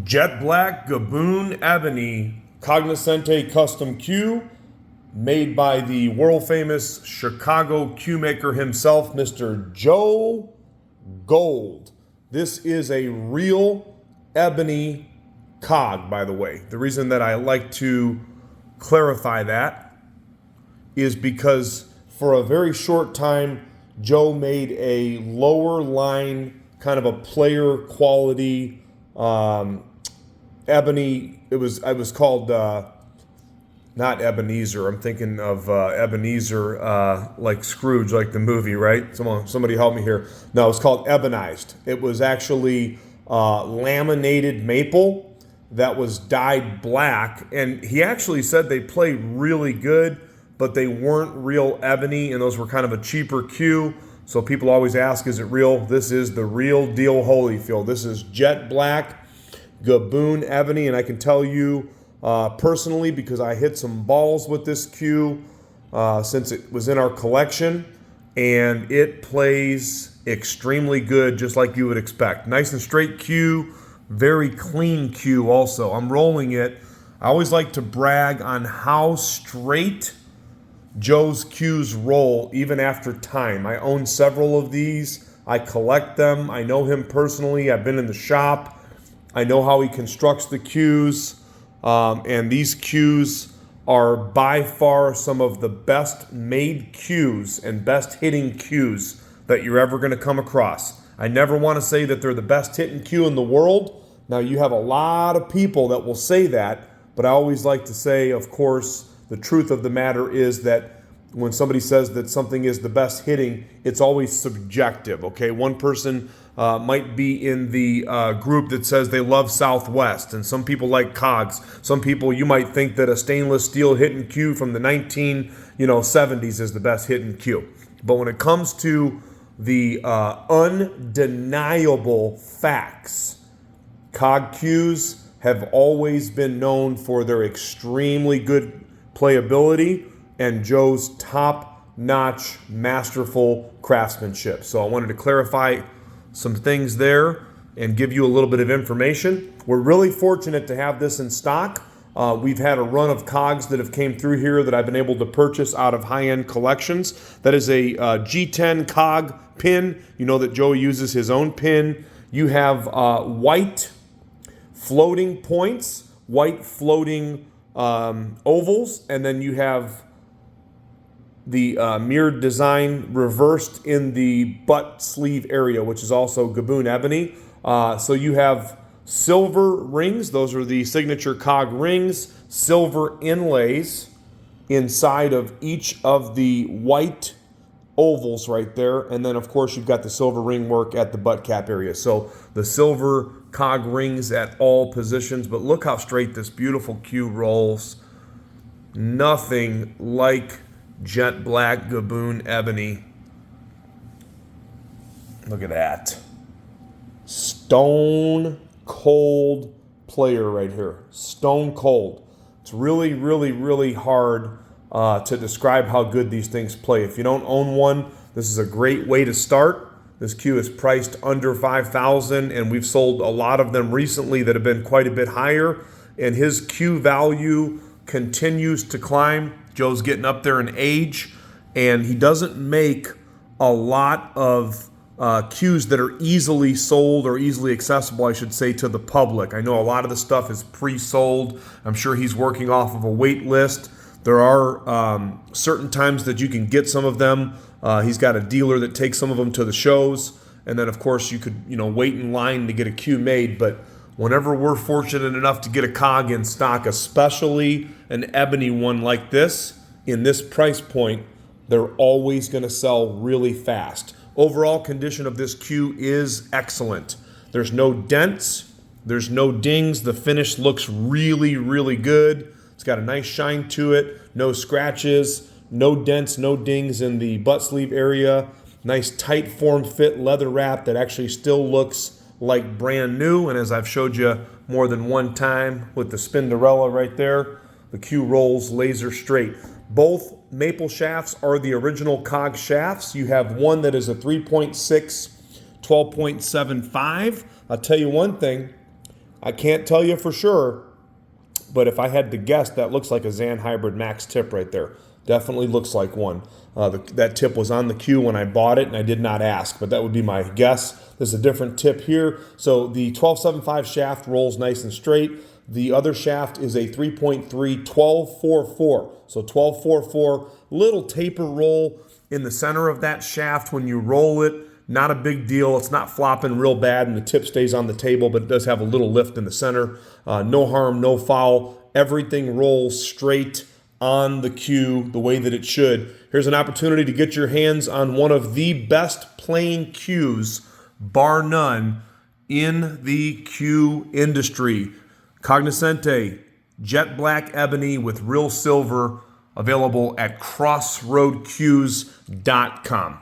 Jet Black Gabon Ebony Cognoscenti Custom Q, made by the world famous Chicago cue maker himself, Mr. Joe Gold. This is a real ebony cog, by the way. The reason that I like to clarify that is because for a very short time, Joe made a lower line, kind of a player quality ebony. It was called not Ebenezer. I'm thinking of Ebenezer, like Scrooge, like the movie, right? Somebody help me here. No, it's called ebonized. It was actually laminated maple that was dyed black, and he actually said they played really good, but they weren't real ebony, and those were kind of a cheaper cue. So people always ask, is it real? This is the real deal Holyfield. This is Jet Black Gabon Ebony, and I can tell you personally, because I hit some balls with this cue since it was in our collection, and it plays extremely good, just like you would expect. Nice and straight cue, very clean cue also. I'm rolling it. I always like to brag on how straight Joe's cues roll even after time. I own several of these. I collect them. I know him personally. I've been in the shop. I know how he constructs the cues. And these cues are by far some of the best made cues and best hitting cues that you're ever going to come across. I never want to say that they're the best hitting cue in the world. Now, you have a lot of people that will say that, but I always like to say, of course, the truth of the matter is that when somebody says that something is the best hitting, it's always subjective, okay? One person might be in the group that says they love Southwest, and some people like Cogs. Some people, you might think that a stainless steel hitting cue from the 70s is the best hitting cue. But when it comes to the undeniable facts, Cog cues have always been known for their extremely good playability and Joe's top-notch, masterful craftsmanship. So I wanted to clarify some things there and give you a little bit of information. We're really fortunate to have this in stock. We've had a run of cogs that have came through here that I've been able to purchase out of high-end collections. That is a G10 cog pin. You know that Joe uses his own pin. You have white floating points, white floating ovals, and then you have the mirrored design reversed in the butt sleeve area, which is also Gabon Ebony. So you have silver rings. Those are the signature cog rings. Silver inlays inside of each of the white ovals right there. And then, of course, you've got the silver ring work at the butt cap area. So the silver cog rings at all positions. But look how straight this beautiful cue rolls. Nothing like Jet Black Gabon Ebony. Look at that. Stone cold player right here. Stone cold. It's really, really, really hard to describe how good these things play. If you don't own one, this is a great way to start. This cue is priced under $5,000, and we've sold a lot of them recently that have been quite a bit higher. And his cue value continues to climb. Joe's getting up there in age, and he doesn't make a lot of cues that are easily sold or easily accessible, I should say, to the public. I know a lot of the stuff is pre-sold. I'm sure he's working off of a wait list. There are certain times that you can get some of them. He's got a dealer that takes some of them to the shows, and then, of course, you could wait in line to get a cue made. But whenever we're fortunate enough to get a cog in stock, especially an ebony one like this, in this price point, they're always going to sell really fast. Overall condition of this cue is excellent. There's no dents. There's no dings. The finish looks really, really good. It's got a nice shine to it. No scratches, no dents, no dings in the butt sleeve area. Nice tight form fit leather wrap that actually still looks like brand new. And as I've showed you more than one time with the Spinderella right there, the cue rolls laser straight. Both maple shafts are the original cog shafts. You have one that is a 3.6, 12.75. I'll tell you one thing, I can't tell you for sure, but if I had to guess, that looks like a Zan Hybrid Max tip right there. Definitely looks like one. That tip was on the cue when I bought it, and I did not ask, but that would be my guess. There's a different tip here. So the 1275 shaft rolls nice and straight. The other shaft is a 3.3 1244. So 1244, little taper roll in the center of that shaft when you roll it. Not a big deal. It's not flopping real bad, and the tip stays on the table, but it does have a little lift in the center. No harm, no foul. Everything rolls straight on the cue the way that it should. Here's an opportunity to get your hands on one of the best playing cues, bar none, in the cue industry. Cognoscenti Jet Black Ebony with real silver, available at crossroadcues.com.